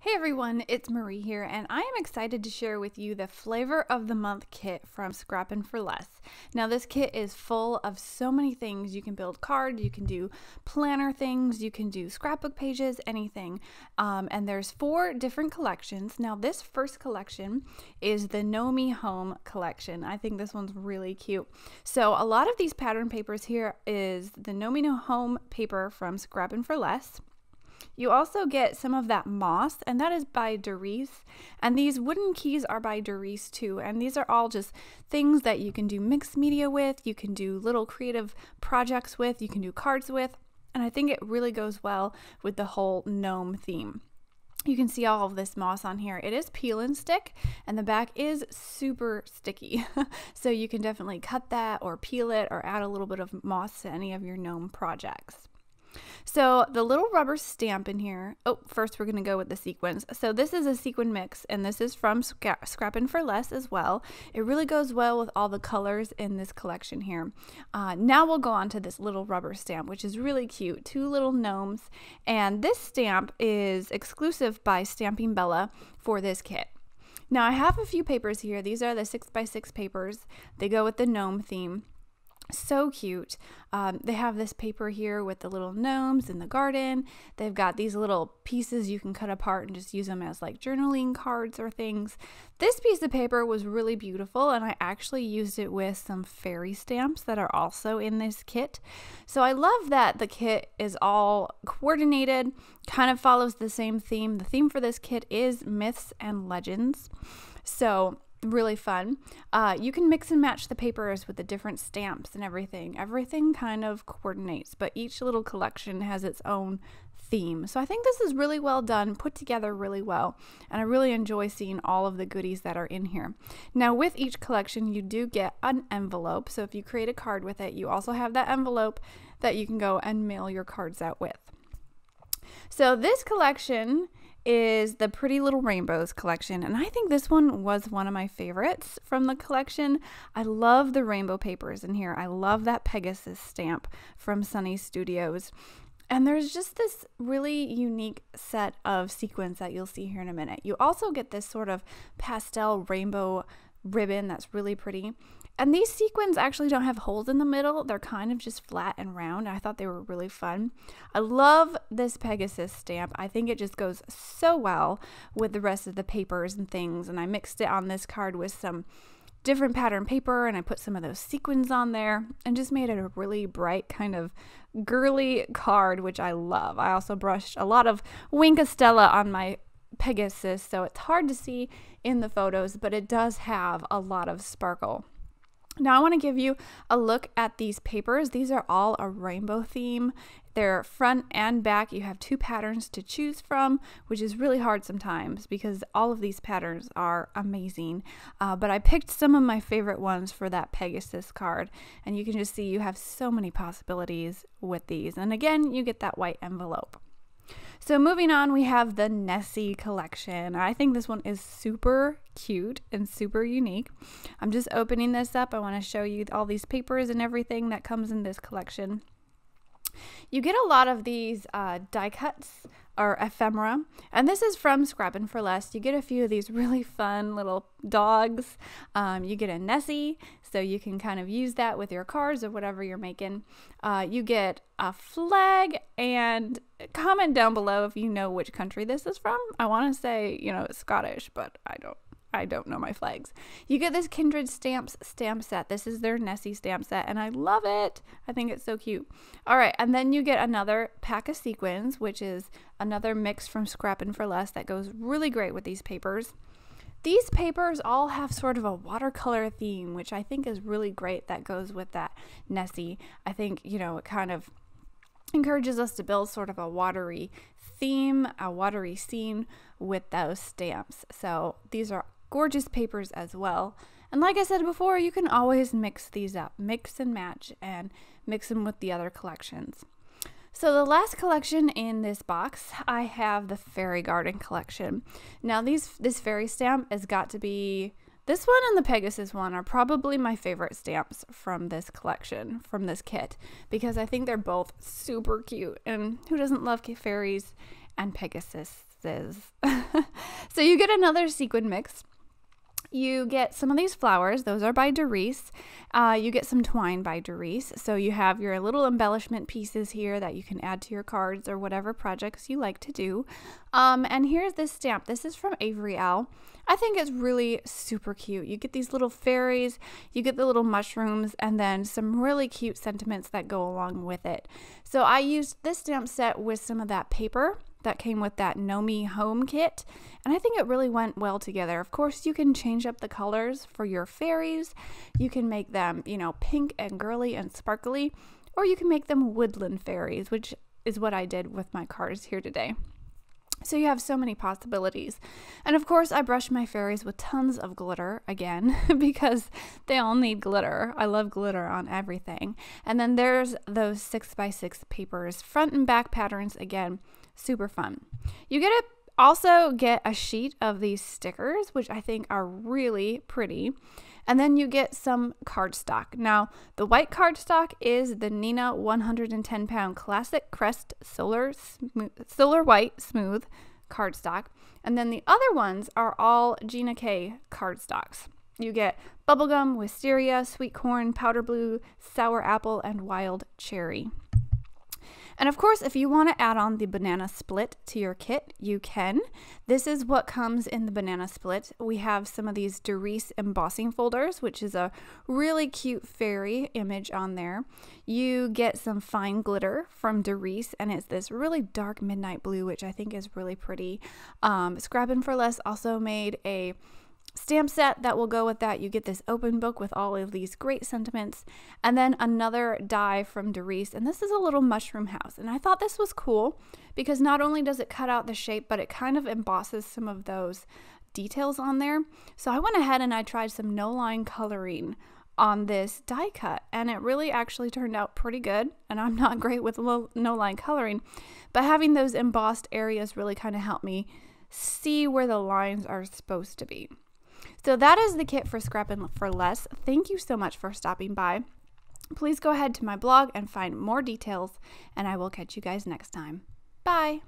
Hey everyone, it's Marie here, and I am excited to share with you the Flavor of the Month kit from Scrappin' for Less. Now this kit is full of so many things. You can build cards, you can do planner things, you can do scrapbook pages, anything. And there's 4 different collections. Now this first collection is the Know Me Home collection. I think this one's really cute. So a lot of these pattern papers here is the Know Me Home paper from Scrappin' for Less. You also get some of that moss, and that is by Doris. And these wooden keys are by Doris too. And these are all just things that you can do mixed media with, you can do little creative projects with, you can do cards with. And I think it really goes well with the whole gnome theme. You can see all of this moss on here. It is peel and stick, and the back is super sticky. So you can definitely cut that or peel it or add a little bit of moss to any of your gnome projects. So the little rubber stamp in here, first we're going to go with the sequins. So this is a sequin mix, and this is from Scrappin' for Less as well. It really goes well with all the colors in this collection here. Now we'll go on to this little rubber stamp, which is really cute. 2 little gnomes, and this stamp is exclusive by Stamping Bella for this kit. Now I have a few papers here. These are the 6x6 papers. They go with the gnome theme. So cute. They have this paper here with the little gnomes in the garden. They've got these little pieces you can cut apart and just use them as like journaling cards or things. This piece of paper was really beautiful, and I actually used it with some fairy stamps that are also in this kit. So I love that the kit is all coordinated, kind of follows the same theme. The theme for this kit is myths and legends. So really fun. You can mix and match the papers with the different stamps and everything. Everything kind of coordinates, but each little collection has its own theme. So I think this is really well done, put together really well, and I really enjoy seeing all of the goodies that are in here. Now with each collection you do get an envelope, so if you create a card with it, you also have that envelope that you can go and mail your cards out with. So this collection is the Pretty Little Rainbows collection, and I think this one was one of my favorites from the collection. I love the rainbow papers in here. I love that Pegasus stamp from Sunny Studios. And there's just this really unique set of sequins that you'll see here in a minute. You also get this sort of pastel rainbow ribbon that's really pretty. And these sequins actually don't have holes in the middle. They're kind of just flat and round. I thought they were really fun. I love this Pegasus stamp. I think it just goes so well with the rest of the papers and things. And I mixed it on this card with some different pattern paper, and I put some of those sequins on there and just made it a really bright kind of girly card, which I love. I also brushed a lot of Stella on my Pegasus, so it's hard to see in the photos, but it does have a lot of sparkle. Now I want to give you a look at these papers. These are all a rainbow theme. They're front and back. You have 2 patterns to choose from, which is really hard sometimes because all of these patterns are amazing. But I picked some of my favorite ones for that Pegasus card, and you can just see you have so many possibilities with these. And again, you get that white envelope. So moving on, we have the Nessie collection. I think this one is super cute and super unique. I'm just opening this up. I want to show you all these papers and everything that comes in this collection. You get a lot of these die cuts or ephemera, and this is from Scrappin' for Less. You get a few of these really fun little dogs. You get a Nessie, so you can kind of use that with your cards or whatever you're making. You get a flag, and comment down below if you know which country this is from. I want to say, it's Scottish, but I don't know my flags. You get this Kindred Stamps stamp set. This is their Nessie stamp set, and I love it. I think it's so cute. All right, and then you get another pack of sequins, which is another mix from Scrappin' for Less that goes really great with these papers. These papers all have sort of a watercolor theme, which I think is really great. That goes with that Nessie. I think, it kind of encourages us to build sort of a watery theme, a watery scene with those stamps. So these are gorgeous papers as well. And like I said before, you can always mix these up, mix and match, and mix them with the other collections. So the last collection in this box, I have the Fairy Garden collection. Now this fairy stamp has got to be, this one and the Pegasus one are probably my favorite stamps from this collection, from this kit, because I think they're both super cute, and who doesn't love fairies and Pegasus? boxes. So you get another sequin mix. You get some of these flowers. Those are by Doris. You get some twine by Doris. So you have your little embellishment pieces here that you can add to your cards or whatever projects you like to do. And here's this stamp. This is from Avery Owl. I think it's really super cute. You get these little fairies, you get the little mushrooms, and then some really cute sentiments that go along with it. So I used this stamp set with some of that paper that came with that Nomi home kit, and I think it really went well together. Of course, you can change up the colors for your fairies. You can make them, you know, pink and girly and sparkly, or you can make them woodland fairies, which is what I did with my cards here today. So you have so many possibilities. And of course, I brush my fairies with tons of glitter again because they all need glitter. I love glitter on everything. And then there's those 6x6 papers, front and back patterns again. Super fun. You also get a sheet of these stickers, which I think are really pretty. And then you get some cardstock. Now, the white cardstock is the Nina 110 pound classic crest solar white smooth cardstock. And then the other ones are all Gina K cardstocks. You get bubblegum, wisteria, sweet corn, powder blue, sour apple, and wild cherry. And of course, if you want to add on the banana split to your kit, you can. This is what comes in the banana split. We have some of these Doris embossing folders, which is a really cute fairy image on there. You get some fine glitter from Doris, and it's this really dark midnight blue, which I think is really pretty. Scrappin' for Less also made a stamp set that will go with that. You get this open book with all of these great sentiments, and then another die from Doris, and this is a little mushroom house. And I thought this was cool because not only does it cut out the shape, but it kind of embosses some of those details on there. So I went ahead and I tried some no-line coloring on this die cut, and it really actually turned out pretty good. And I'm not great with no-line coloring, but having those embossed areas really kind of helped me see where the lines are supposed to be. So that is the kit for Scrappin' for Less. Thank you so much for stopping by. Please go ahead to my blog and find more details, and I will catch you guys next time. Bye!